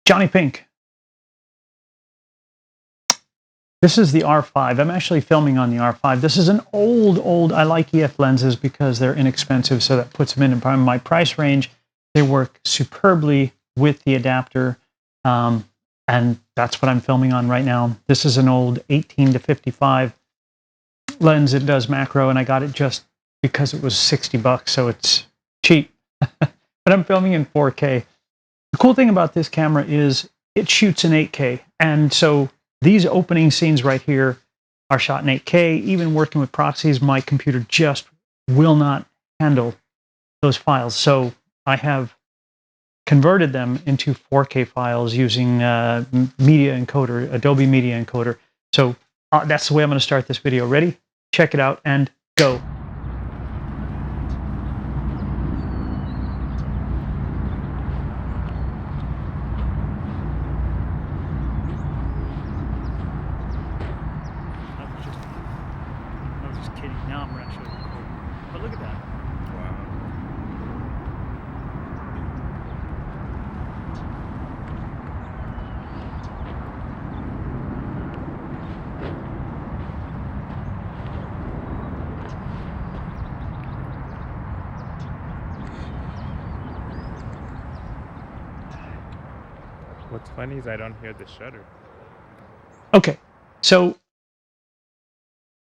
Johnny Pink. This is the R5. I'm actually filming on the R5. This is an old, I like EF lenses because they're inexpensive, so that puts them in my price range. They work superbly with the adapter, and that's what I'm filming on right now. This is an old 18-55 lens. It does macro, and I got it just because it was 60 bucks, so it's cheap. But I'm filming in 4K. The cool thing about this camera is it shoots in 8K, and so these opening scenes right here are shot in 8K. Even working with proxies, my computer just will not handle those files. So I have converted them into 4K files using Media Encoder, Adobe Media Encoder. So that's the way I'm going to start this video. Ready? Check it out and go. Now I'm actually recording. But look at that. Wow. What's funny is I don't hear the shutter. Okay, so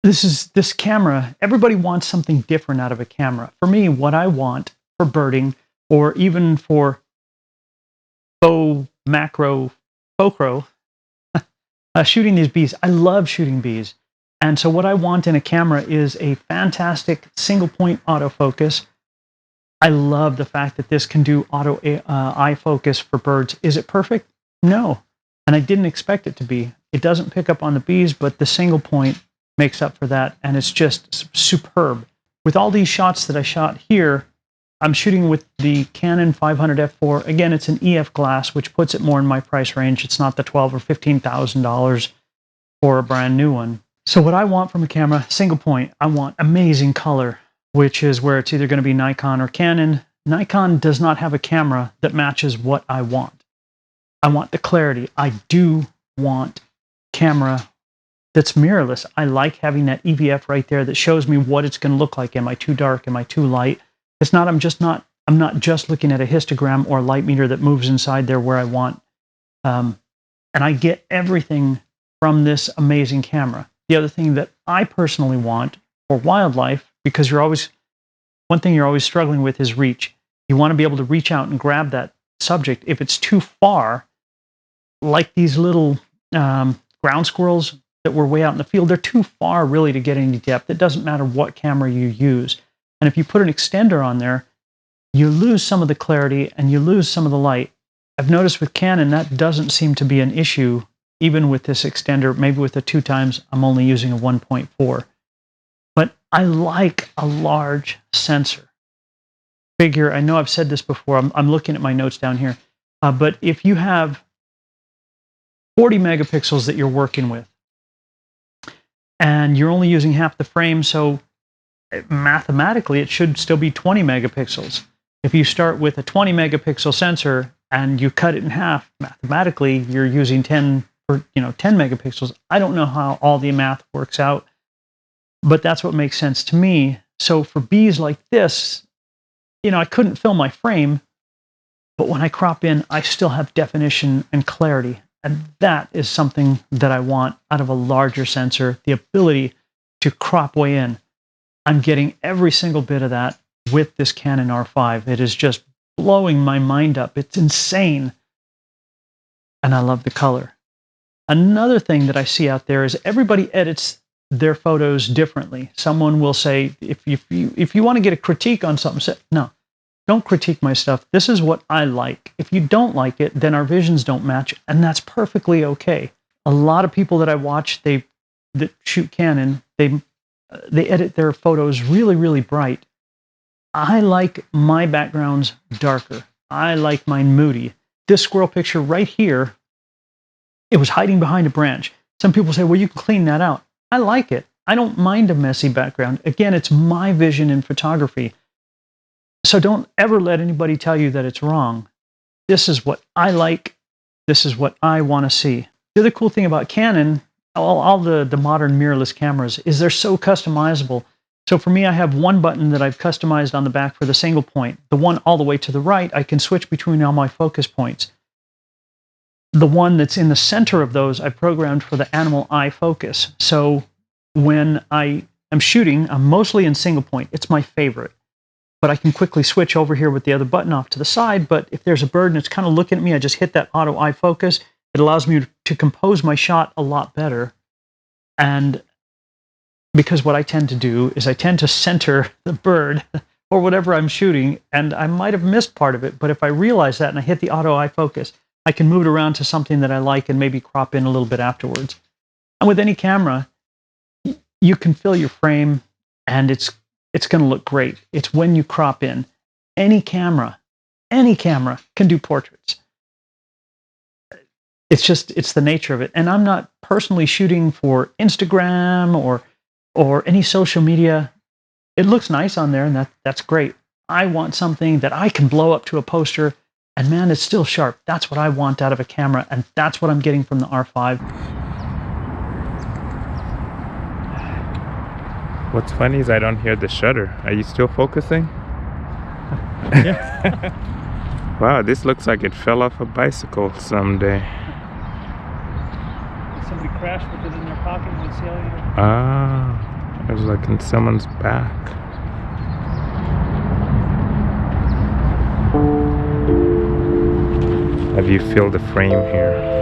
this camera, everybody wants something different out of a camera. For me, what I want for birding, or even for faux macro, shooting these bees. I love shooting bees. And so what I want in a camera is a fantastic single point autofocus. I love the fact that this can do auto eye focus for birds. Is it perfect? No. And I didn't expect it to be. It doesn't pick up on the bees, but the single point makes up for that, and it's just superb. With all these shots that I shot here, I'm shooting with the Canon 500 f4. Again, it's an EF glass, which puts it more in my price range. It's not the $12,000 or $15,000 for a brand new one. So what I want from a camera, single point, I want amazing color, which is where it's either going to be Nikon or Canon. Nikon does not have a camera that matches what I want. I want the clarity. I do want camera that's mirrorless. I like having that EVF right there that shows me what it's going to look like. Am I too dark? Am I too light? It's not, I'm not just looking at a histogram or light meter that moves inside there where I want. And I get everything from this amazing camera. The other thing that I personally want for wildlife, because one thing you're always struggling with is reach. You want to be able to reach out and grab that subject. If it's too far, like these little ground squirrels that were way out in the field, they're too far really to get any depth. It doesn't matter what camera you use. And if you put an extender on there, you lose some of the clarity and you lose some of the light. I've noticed with Canon that doesn't seem to be an issue, even with this extender. Maybe with the 2x, I'm only using a 1.4. But I like a large sensor. Figure, I know I've said this before, I'm looking at my notes down here, but if you have 40 megapixels that you're working with, and you're only using half the frame, so mathematically it should still be 20 megapixels. If you start with a 20 megapixel sensor and you cut it in half, mathematically you're using 10 megapixels. I don't know how all the math works out, but that's what makes sense to me. So for bees like this, I couldn't fill my frame, but when I crop in, I still have definition and clarity. And that is something that I want out of a larger sensor, the ability to crop way in. I'm getting every single bit of that with this Canon R5. It is just blowing my mind up. It's insane. And I love the color. Another thing that I see out there is everybody edits their photos differently. Someone will say, if you want to get a critique on something, say, no, don't critique my stuff. This is what I like. If you don't like it, then our visions don't match, and that's perfectly okay. A lot of people that I watch, that shoot Canon, they edit their photos really, really bright. I like my backgrounds darker. I like mine moody. This squirrel picture right here, it was hiding behind a branch. Some people say, well, you can clean that out. I like it. I don't mind a messy background. Again, it's my vision in photography. So don't ever let anybody tell you that it's wrong. This is what I like. This is what I want to see. The other cool thing about Canon, all the modern mirrorless cameras, is they're so customizable. So for me, I have one button that I've customized on the back for the single point. The one all the way to the right, I can switch between all my focus points. The one that's in the center of those, I programmed for the animal eye focus. So when I am shooting, I'm mostly in single point. It's my favorite. But I can quickly switch over here with the other button off to the side. But if there's a bird and it's kind of looking at me, I just hit that auto eye focus. It allows me to compose my shot a lot better. And because what I tend to do is I tend to center the bird or whatever I'm shooting, and I might have missed part of it, but if I realize that and I hit the auto eye focus, I can move it around to something that I like and maybe crop in a little bit afterwards. And with any camera, you can fill your frame and it's going to look great. It's when you crop in. Any camera can do portraits. It's the nature of it. And I'm not personally shooting for Instagram or any social media. It looks nice on there, and that's great. I want something that I can blow up to a poster, and man, it's still sharp. That's what I want out of a camera, and that's what I'm getting from the R5. What's funny is I don't hear the shutter. Are you still focusing? Yeah. Wow, this looks like it fell off a bicycle someday. Somebody crashed with it in their pocket and would see how you... Ah, it was like in someone's back. Have you filled the frame here?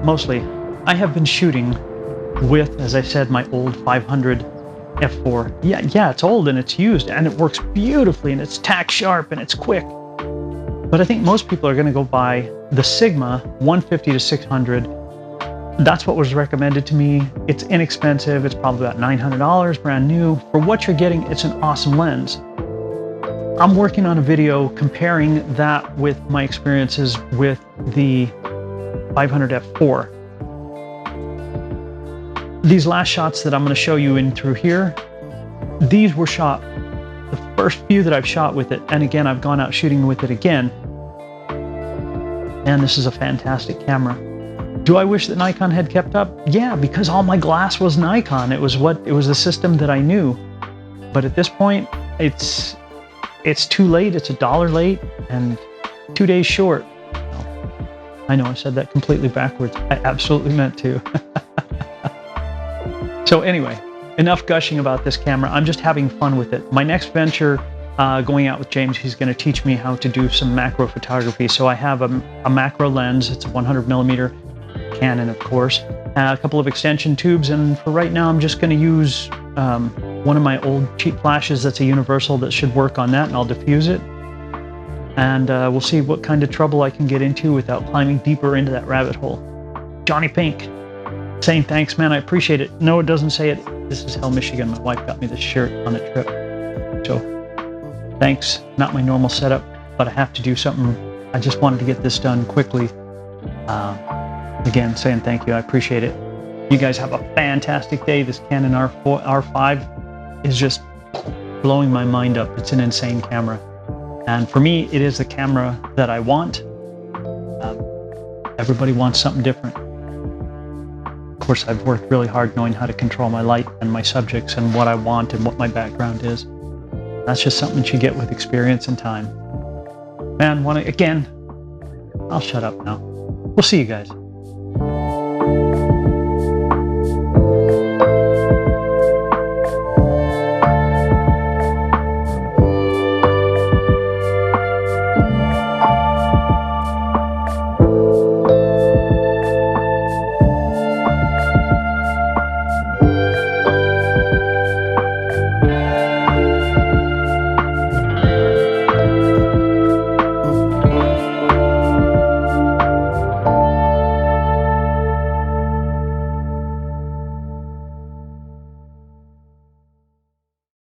Mostly, I have been shooting with, as I said, my old 500 f4. Yeah, it's old and it's used and it works beautifully and it's tack sharp and it's quick. But I think most people are going to go buy the Sigma 150 to 600 That's what was recommended to me. It's inexpensive. It's probably about $900, brand new. For what you're getting, it's an awesome lens. I'm working on a video comparing that with my experiences with the 500 f4. These last shots that I'm going to show you in through here, these were shot, the first few that I've shot with it, and again, I've gone out shooting with it again. And this is a fantastic camera. Do I wish that Nikon had kept up? Yeah, because all my glass was Nikon. It was the system that I knew. But at this point, it's too late. It's $1 late and 2 days short. I know I said that completely backwards. I absolutely meant to. So anyway, enough gushing about this camera. I'm just having fun with it. My next venture, going out with James, he's going to teach me how to do some macro photography. So I have a macro lens. It's a 100mm Canon, of course. A couple of extension tubes, and for right now, I'm just going to use one of my old cheap flashes that's a universal that should work on that, and I'll diffuse it. And we'll see what kind of trouble I can get into without climbing deeper into that rabbit hole. JonnyPink saying thanks, man. I appreciate it. No, it doesn't say it. This is Hell, Michigan. My wife got me this shirt on a trip. So thanks. Not my normal setup, but I have to do something. I just wanted to get this done quickly. Again, saying thank you. I appreciate it. You guys have a fantastic day. This Canon R5 is just blowing my mind up. It's an insane camera. And for me, it is the camera that I want. Everybody wants something different. Of course, I've worked really hard knowing how to control my light and my subjects and what I want and what my background is. That's just something that you get with experience and time. Man, again, I'll shut up now. We'll see you guys.